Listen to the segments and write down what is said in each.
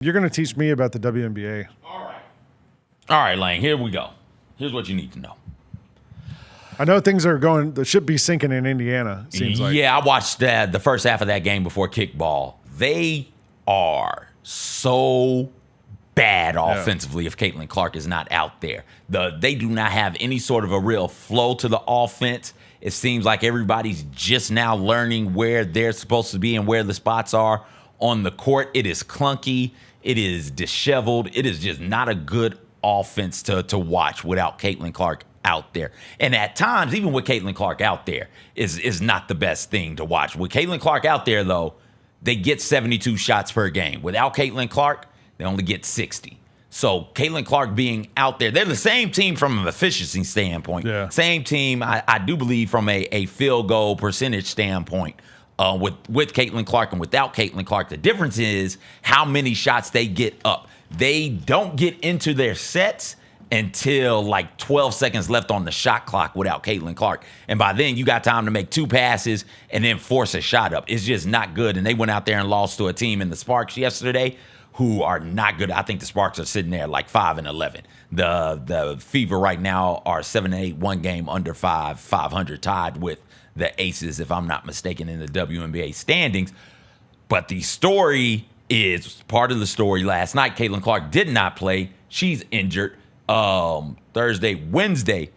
You're going to teach me about the WNBA. All right, Lane, here we go. Here's what you need to know. I know things are going, the ship be sinking in Indiana, seems like. Yeah, I watched the first half of that game before kickball. They are so bad offensively if Caitlin Clark is not out there. They do not have any sort of a real flow to the offense. It seems like everybody's just now learning where they're supposed to be and where the spots are on the court. It is clunky. It is disheveled. It is just not a good offense to watch without Caitlin Clark out there. And at times, even with Caitlin Clark out there, is not the best thing to watch. With Caitlin Clark out there, though, they get 72 shots per game. Without Caitlin Clark, they only get 60. So Caitlin Clark being out there, they're the same team from an efficiency standpoint. Yeah. Same team, I do believe, from a field goal percentage standpoint. With Caitlin Clark and without Caitlin Clark, the difference is how many shots they get up. They don't get into their sets until like 12 seconds left on the shot clock without Caitlin Clark. And by then, you got time to make 2 passes and then force a shot up. It's just not good. And they went out there and lost to a team in the Sparks yesterday who are not good. I think the Sparks are sitting there like 5-11. The Fever right now are 7-8, one game under 500, tied with the Aces, if I'm not mistaken, in the WNBA standings. But the story is part of the story last night. Caitlin Clark did not play. She's injured. Thursday, Wednesday,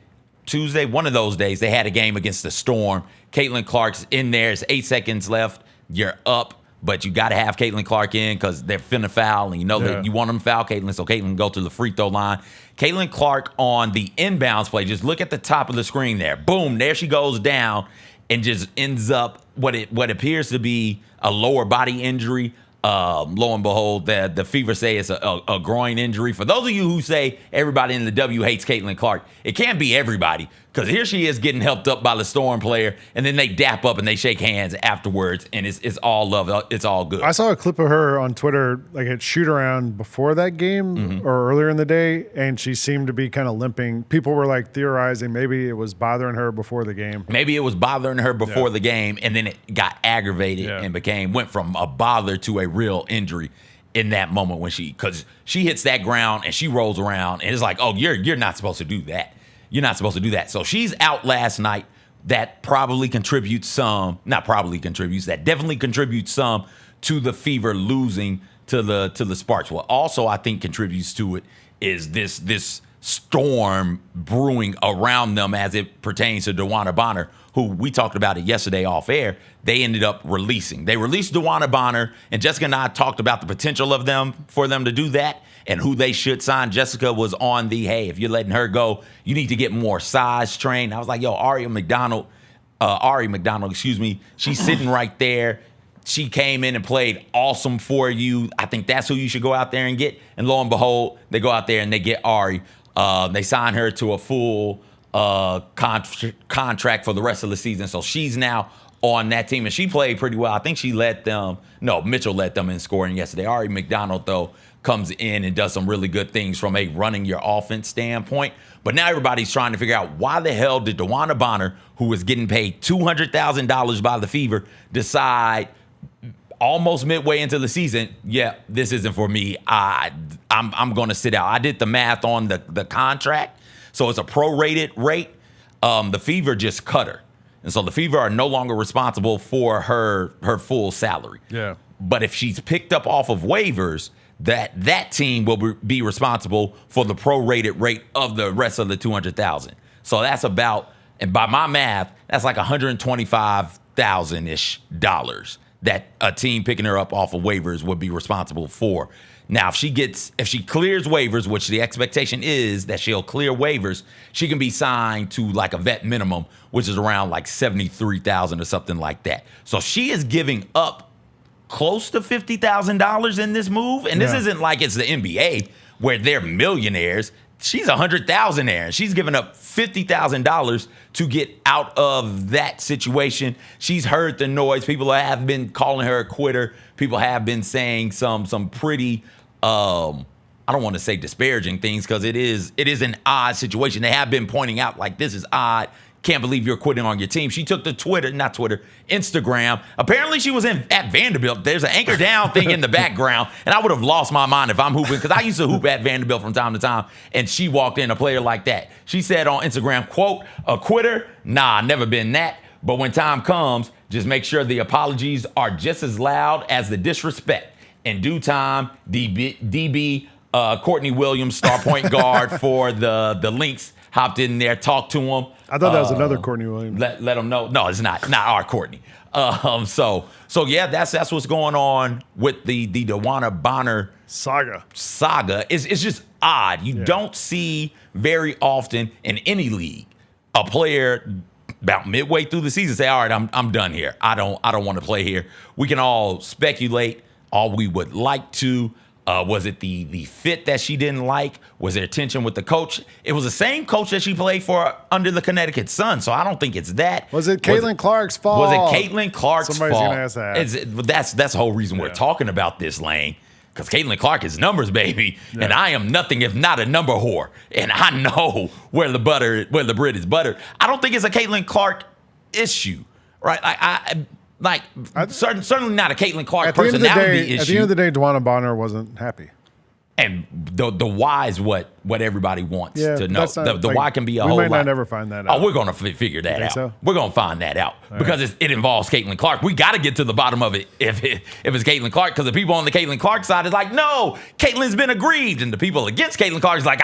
Tuesday, one of those days, they had a game against the Storm. Caitlin Clark's in there. It's 8 seconds left. You're up, but you got to have Caitlin Clark in because they're finna foul, and you know that you want them to foul Caitlin, so Caitlin can go to the free throw line. Caitlin Clark on the inbounds play, just look at the top of the screen there. Boom, there she goes down and just ends up what appears to be a lower body injury. Lo and behold, the Fever say it's a groin injury. For those of you who say everybody in the W hates Caitlin Clark, it can't be everybody, because here she is getting helped up by the Storm player, and then they dap up and they shake hands afterwards, and it's all love. It's all good. I saw a clip of her on Twitter, like at shoot around before that game or earlier in the day, and she seemed to be kind of limping. People were like theorizing maybe it was bothering her before the game. Maybe it was bothering her before the game, and then it got aggravated and went from a bother to a real injury in that moment when because she hits that ground and she rolls around, and it's like, oh, you're not supposed to do that. You're not supposed to do that. So she's out last night. That probably contributes some, not probably contributes, that definitely contributes some to the Fever losing to the Sparks. What also I think contributes to it is this storm brewing around them as it pertains to DeWanna Bonner, who we talked about it yesterday off air. They ended up releasing. They released DeWanna Bonner, and Jessica and I talked about the potential of them for them to do that and who they should sign. Jessica was on the, hey, if you're letting her go, you need to get more size trained. I was like, yo, Ari McDonald, she's sitting right there. She came in and played awesome for you. I think that's who you should go out there and get. And lo and behold, they go out there and they get Ari. They sign her to a full contract for the rest of the season. So she's now on that team, and she played pretty well. I think she Mitchell led them in scoring yesterday. Ari McDonald, though, comes in and does some really good things from a running your offense standpoint. But now everybody's trying to figure out why the hell did DeWanna Bonner, who was getting paid $200,000 by the Fever, decide almost midway into the season, this isn't for me. I'm going to sit out. I did the math on the contract, so it's a prorated rate. The Fever just cut her. And so the Fever are no longer responsible for her full salary. Yeah. But if she's picked up off of waivers, that team will be responsible for the prorated rate of the rest of the $200,000. So that's about, and by my math, that's like $125,000-ish that a team picking her up off of waivers would be responsible for. Now, if she clears waivers, which the expectation is that she'll clear waivers, she can be signed to like a vet minimum, which is around like $73,000 or something like that. So she is giving up close to $50,000 in this move. And this isn't like it's the NBA where they're millionaires. She's a $100,000-aire. She's giving up $50,000 to get out of that situation. She's heard the noise. People have been calling her a quitter. People have been saying some pretty, I don't want to say disparaging things, because it is an odd situation. They have been pointing out like this is odd. Can't believe you're quitting on your team. She took to Instagram. Apparently she was at Vanderbilt. There's an anchor down thing in the background, and I would have lost my mind if I'm hooping, because I used to hoop at Vanderbilt from time to time, and she walked in, a player like that. She said on Instagram, quote, "A quitter? Nah, never been that. But when time comes, just make sure the apologies are just as loud as the disrespect. In due time, DB Courtney Williams, star point guard for the Lynx, hopped in there, talked to him. I thought that was another Courtney Williams. Let them know. No, it's not our Courtney. So yeah, that's what's going on with the DeWanna Bonner saga. It's just odd. You don't see very often in any league a player about midway through the season say, "All right, I'm done here. I don't want to play here." We can all speculate all we would like to. Was it the fit that she didn't like? Was there tension with the coach? It was the same coach that she played for under the Connecticut Sun, so I don't think it's that. Was it Caitlin Clark's fault? Was it Caitlin Clark's Somebody's fault? Gonna ask that. That's the whole reason we're talking about this, Lane. Because Caitlin Clark is numbers, baby, and I am nothing if not a number whore. And I know where the bread is buttered. I don't think it's a Caitlin Clark issue, right? Certainly not a Caitlin Clark personality issue. At the end of the day, DeWanna Bonner wasn't happy. And the why is what everybody wants to know. The why can be a whole lot. We might not ever find that out. Oh, we're going to figure that out. So? We're going to find that out because it involves Caitlin Clark. We got to get to the bottom of it if it's Caitlin Clark, because the people on the Caitlin Clark side is like, no, Caitlin's been aggrieved. And the people against Caitlin Clark is like,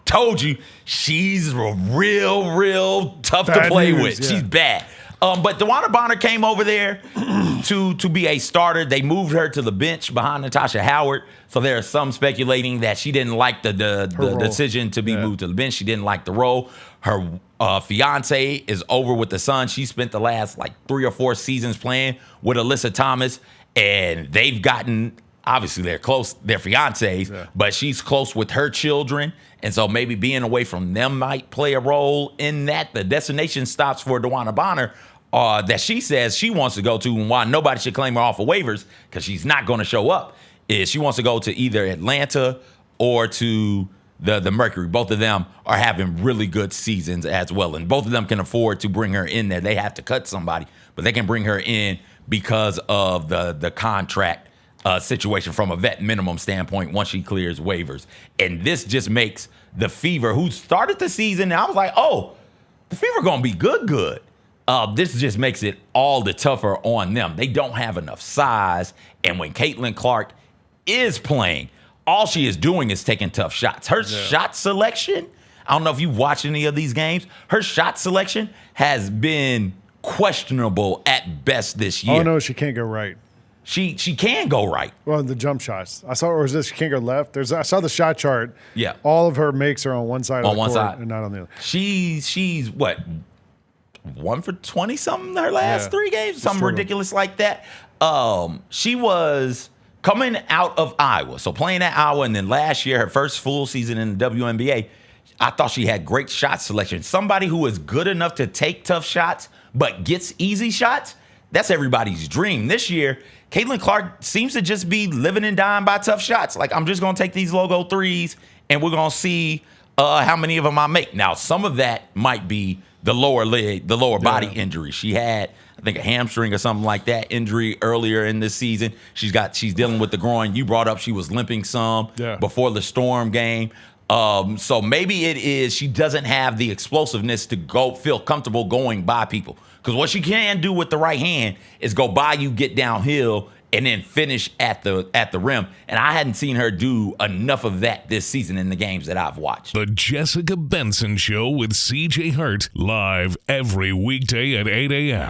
told you, she's real tough to play with. Yeah. She's bad. But DeWanna Bonner came over there to be a starter. They moved her to the bench behind Natasha Howard. So there's some speculating that she didn't like the decision to be moved to the bench. She didn't like the role. Her fiance is over with the Sun. She spent the last 3 or 4 seasons playing with Alyssa Thomas, and they've gotten, obviously they're close, they're fiancés, but she's close with her children. And so maybe being away from them might play a role in that. The destination stops for DeWanna Bonner that she says she wants to go to, and why nobody should claim her off of waivers, because she's not going to show up, is she wants to go to either Atlanta or to the Mercury. Both of them are having really good seasons as well, and both of them can afford to bring her in there. They have to cut somebody, but they can bring her in because of the contract situation from a vet minimum standpoint once she clears waivers. And this just makes the Fever, who started the season, and I was like, oh, the Fever going to be good. This just makes it all the tougher on them. They don't have enough size, and when Caitlin Clark is playing, all she is doing is taking tough shots. Her shot selection, I don't know if you watch any of these games, her shot selection has been questionable at best this year. Oh, no, she can't go right. She can go right. Well, the jump shots. I saw, or is this she can't go left? I saw the shot chart. Yeah. All of her makes are on one side of the court side and not on the other. She's what? 1 for 20 something her last 3 games, something ridiculous like that. She was coming out of Iowa, so playing at Iowa, and then last year, her first full season in the WNBA, I thought she had great shot selection. Somebody who is good enough to take tough shots but gets easy shots, that's everybody's dream. This year, Caitlin Clark seems to just be living and dying by tough shots. Like, I'm just going to take these logo threes, and we're going to see how many of them I make. Now, some of that might be the lower leg, the lower body injury. She had, I think, a hamstring or something like that injury earlier in this season. She's dealing with the groin. You brought up she was limping some before the Storm game. So maybe it is she doesn't have the explosiveness to feel comfortable going by people. Because what she can do with the right hand is go by you, get downhill, and then finish at the rim. And I hadn't seen her do enough of that this season in the games that I've watched. The Jessica Benson Show with CJ Hurt, live every weekday at 8 a.m.